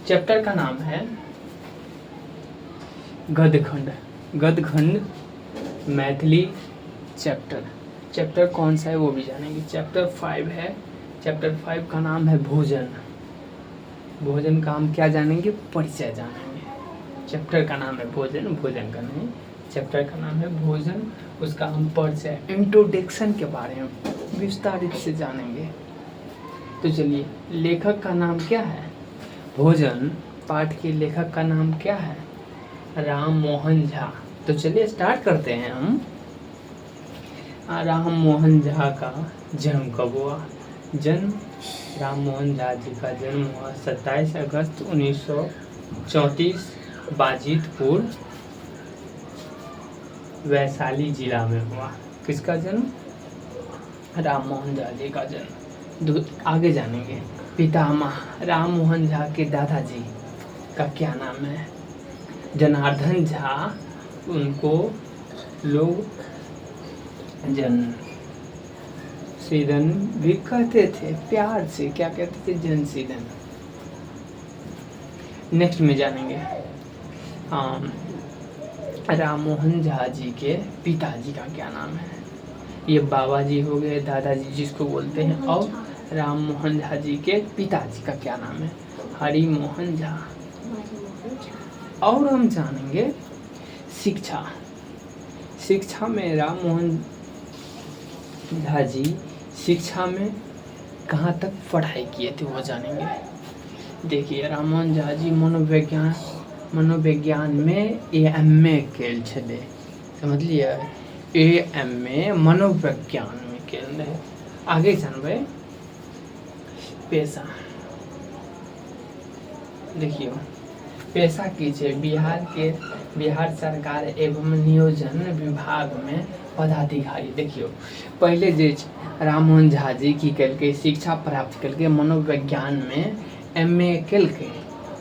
Chapter का नाम है गदखंड। गदखंड मैथिली चैप्टर। चैप्टर कौन सा है वो भी जानेंगे। चैप्टर 5 है। चैप्टर 5 का नाम है भोजन। भोजन का हम क्या जानेंगे, परिचय जानेंगे। चैप्टर का नाम है भोजन, भोजन का नहीं, चैप्टर का नाम है भोजन। उसका हम परिचय, इंट्रोडक्शन के बारे में विस्तारित से जानेंगे। तो चलिए, लेखक का नाम क्या है? भोजन पाठ के लेखक का नाम क्या है? राम मोहन झा। तो चलिए स्टार्ट करते हैं हम। राम मोहन झा का जन्म कब हुआ? जन्म राम मोहन झा जी का जन्म हुआ 27 अगस्त 1934 बाजितपुर वैशाली जिला में हुआ। किसका जन्म? राम मोहन झा जी का जन्म। आगे जानेंगे। पितामह राम मोहन झा के दादाजी का क्या नाम है? जनार्दन झा। उनको लोग जनशीदन भी कहते थे, प्यार से क्या कहते थे? जनशीदन। नेक्स्ट में जानेंगे राम मोहन झा जी के पिताजी का क्या नाम है? ये बाबा जी हो गए, दादाजी जिसको बोलते हैं। और राम मोहन झा जी के पिताजी का क्या नाम है? हरि मोहन झा। और हम जानेंगे शिक्षा। शिक्षा में राम मोहन झा जी शिक्षा में कहाँ तक पढ़ाई किए थे वो जानेंगे। देखिए, राम मोहन झा जी मनोविज्ञान में AMA केल छले, समझलिए? AMA मनोविज्ञान में केल रहे। आगे जानबे पेशा। देखियो, पेशा की छे बिहार सरकार एवं नियोजन विभाग में पदाधिकारी। देखियो, पहले जे राम मोहन झा जी की केलकै, शिक्षा प्राप्त केलकै, मनोविज्ञान में MA केलकै।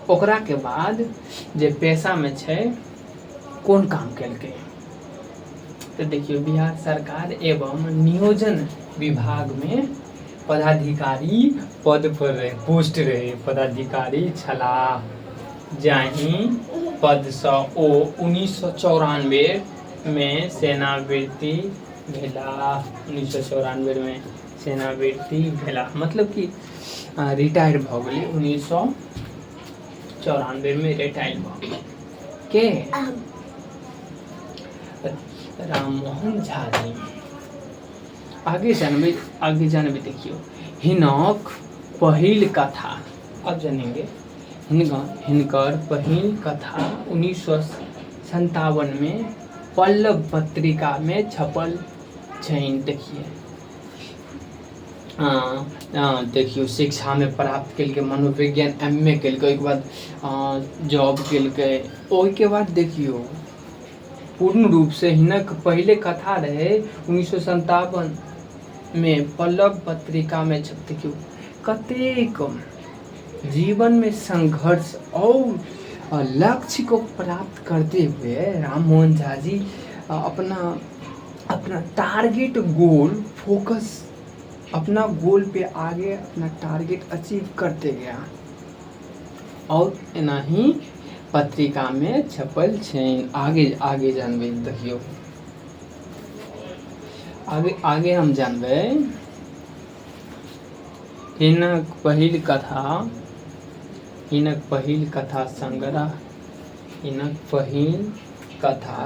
ओकरा के बाद जे पेशा में छे कोन काम केलकै? तो देखियो, बिहार सरकार एवं नियोजन विभाग में पदाधिकारी पद पर रहे, पोस्ट रहे। पदाधिकारी छलाह, जाहि पद सँ ओ 1994 में सेनावृत्ति भेला। 1994 में सेनावृत्ति भेला, मतलब कि रिटायर भ गेलै। 1994 में रिटायर भ गेलै के राम मोहन झा जी। आगे जानबे देखियो, हिनक पहिल कथा। अब जानेंगे हिनकर पहिल कथा 1957 में पल्लव पत्रिका में छपल छइन। देखिए, देखियो, शिक्षा में प्राप्त केलकै, मनोविज्ञान MA केलकै, ओहिके बाद जॉब केलकै। ओहिके बाद देखियो, पूर्ण रूप से हिनक पहले कथा रहे 1957 में पल्लव पत्रिका में छप। देखियो, कतेक जीवन में संघर्ष और लक्ष्य को प्राप्त करते हुए राम मोहन झा जी अपना टारगेट गोल फोकस, अपना गोल पे आगे अपना टारगेट अचीव करते गया। और एना ही पत्रिका में छपल छइन। आगे जानबे। देखियो, आगे हम जानबे हिनक पहिल कथा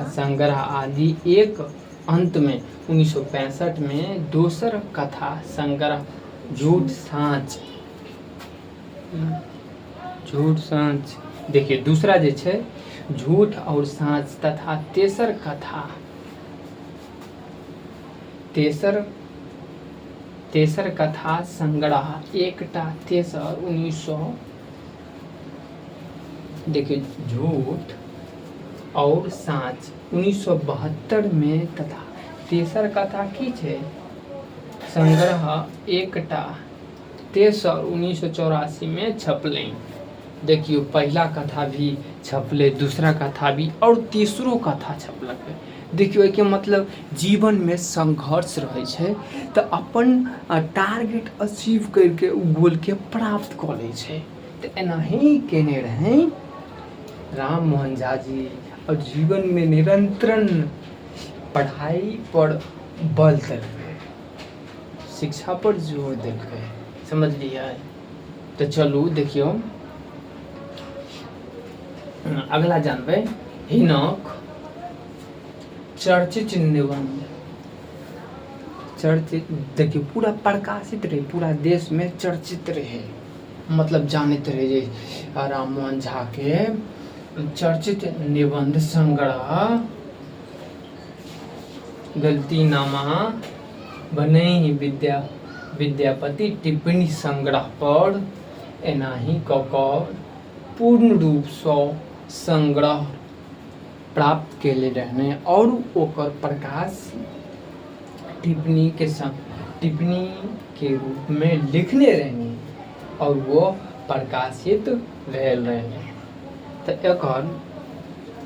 संग्रह आदि एक अंत में 1965 में दोसर कथा संग्रह झूठ साँच। देखिए, दूसरा जे छे झूठ और साँच तथा तेसर कथा संग्रह एकटा तेसर 1900। देखिए, झूठ और साँच 1972 में तथा तेसर कथा की छे संग्रह एकटा तेसर 1984 में छपलै। देखियो, पहला कथा भी छपले, दूसरा कथा भी, और तीसरो कथा छपलकै। देखियो, एके मतलब जीवन में संघर्ष रहे छे तो अपन टारगेट अचीव करके उ गोल के प्राप्त कर ले छे। तो एनाही केने रहे राम मोहन झा जी, और जीवन में निरंतरण पढ़ाई पर बल देलकै, शिक्षा पर जोर देलकै, समझलिए। तो चलू देखियो अगला जानबे हिनक चर्चित निबंध। चर्चित देखियो पूरा प्रकाशित रहे, पूरा देश में चर्चित रहे, मतलब जानते रहे जे राम मोहन झा के चर्चित निबंध संग्रह गलतीनामा बने विद्यापति टिप्पणी संग्रह पर एनाही कऽ पूर्ण रूप से संग्रह प्राप्त केले रहने और ओकर प्रकाश टिप्पणी के रूप में लिखने रहने और वो प्रकाशित भेल रहने। तो एकर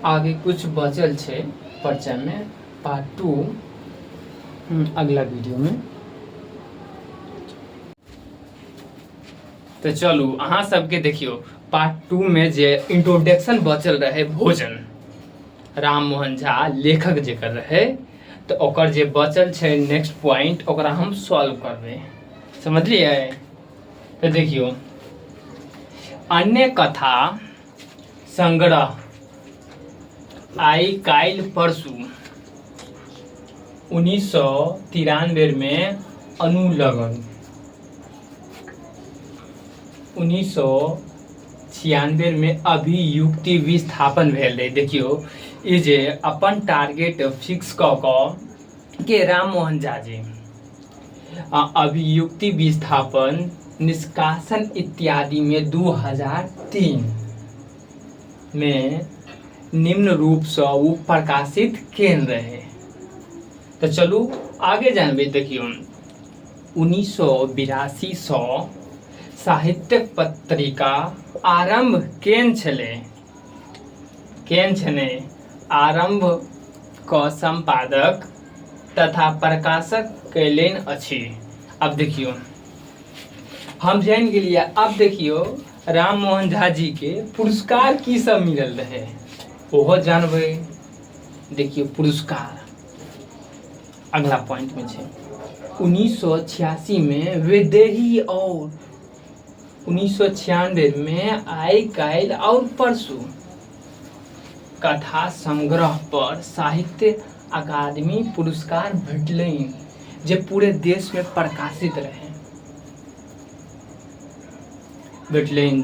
आगे कुछ बचल छे परिचय में, पार्ट 2 अगला वीडियो में। तो चलू अहाँ सबके देखियो पार्ट 2 में जे इंट्रोडक्शन बचल रहे भोजन, राम मोहन झा लेखक जेकर रहे, तो ओकर जे बचल छे नेक्स्ट पॉइंट ओकरा हम सॉल्व करबे, समझलिए। तो देखियो अन्य कथा संग्रह आई काल्हि परसू 1993 में अनुलग्न, 1996 में अभियुक्ति विस्थापन भेल रहे। देखियो ई जे अपन टारगेट फिक्स कऽ के राम मोहन झा जी अभियुक्ति विस्थापन निष्कासन इत्यादि में 2003 में निम्न रूप से वो प्रकाशित केन रहे। तो चलू आगे जानबे। देखियो 1982 साहित्यिक पत्रिका आरंभ केन छने आरंभ का संपादक तथा प्रकाशक कैलेन अछि। अब देखियो हम जान गेलिए। अब देखियो राम मोहन झा जी के पुरस्कार की सब मिलल रहे ओहो जानबे। देखियो पुरस्कार अगला पॉइंट में छे 1986 में विदेही और 1996 में आई काल्हि और परसू कथा संग्रह पर साहित्य अकादमी पुरस्कार भेटलनि जे पूरे देश में प्रकाशित रहे। भेटलनि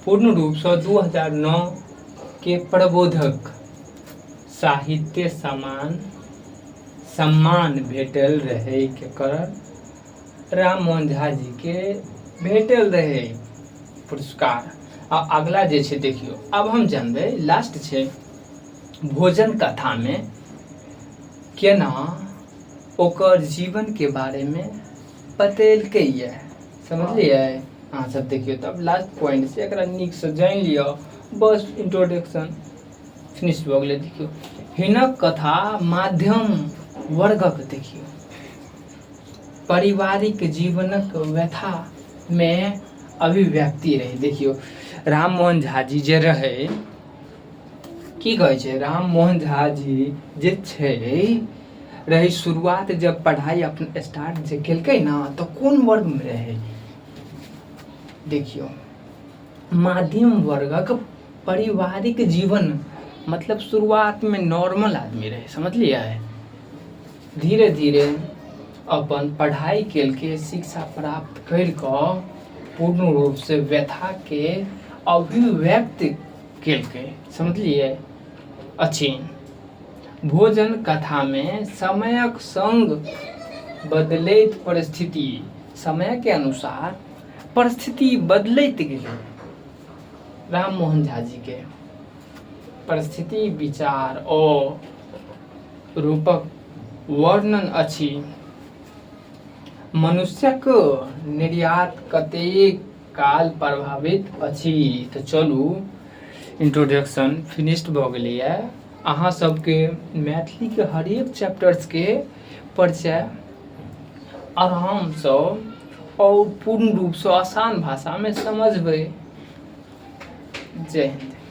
पूर्ण रूप से 2009 के प्रबोधक साहित्य सम्मान भेटल रहे के कारण राम मोहन झा जी के भेटल रहे पुरस्कार। आ अगला जे छे देखियो अब हम जानबे लास्ट छे भोजन कथा में केना ओकर जीवन के बारे में बतेलकै ये, समझलिए अहाँ सब। देखियो तब लास्ट पॉइंट से एकरा नीक से जान लियो, बस इंट्रोडक्शन फिनिश हो गेलै। देखियो हिनक कथा माध्यम वर्गक देखियो पारिवारिक जीवनक व्यथा में अभिव्यक्ति रहे। देखियो राम मोहन झा जी जे रहे की कहे छे, राम मोहन झा जी जे छे रहे शुरुआत जब पढ़ाई अपन स्टार्ट जे केलकै ना तो कौन वर्ग में रहे। देखियो मध्यम वर्गक पारिवारिक जीवन, मतलब शुरुआत में नॉर्मल आदमी रहे, समझलिए। धीरे धीरे अपन पढ़ाई केलकै, शिक्षा प्राप्त करके पूर्ण रूप से व्यथा के अभिव्यक्त केलकै, समझलिए। अच्छी भोजन कथा में समयक संग बदलैत परिस्थिति, समय के अनुसार परिस्थिति बदलैत गेलै। राम मोहन झा जी के परिस्थिति विचार और रूपक वर्णन अछि। मनुष्यक निर्यात कतेक काल प्रभावित अछि। तो चलू इंट्रोडक्शन फिनिश्ड भ गेलैए। अहाँ सबके मैथिली के हरेक चैप्टर्स के परिचय आराम से और पूर्ण रूप से आसान भाषा में समझबै। जय हिंद।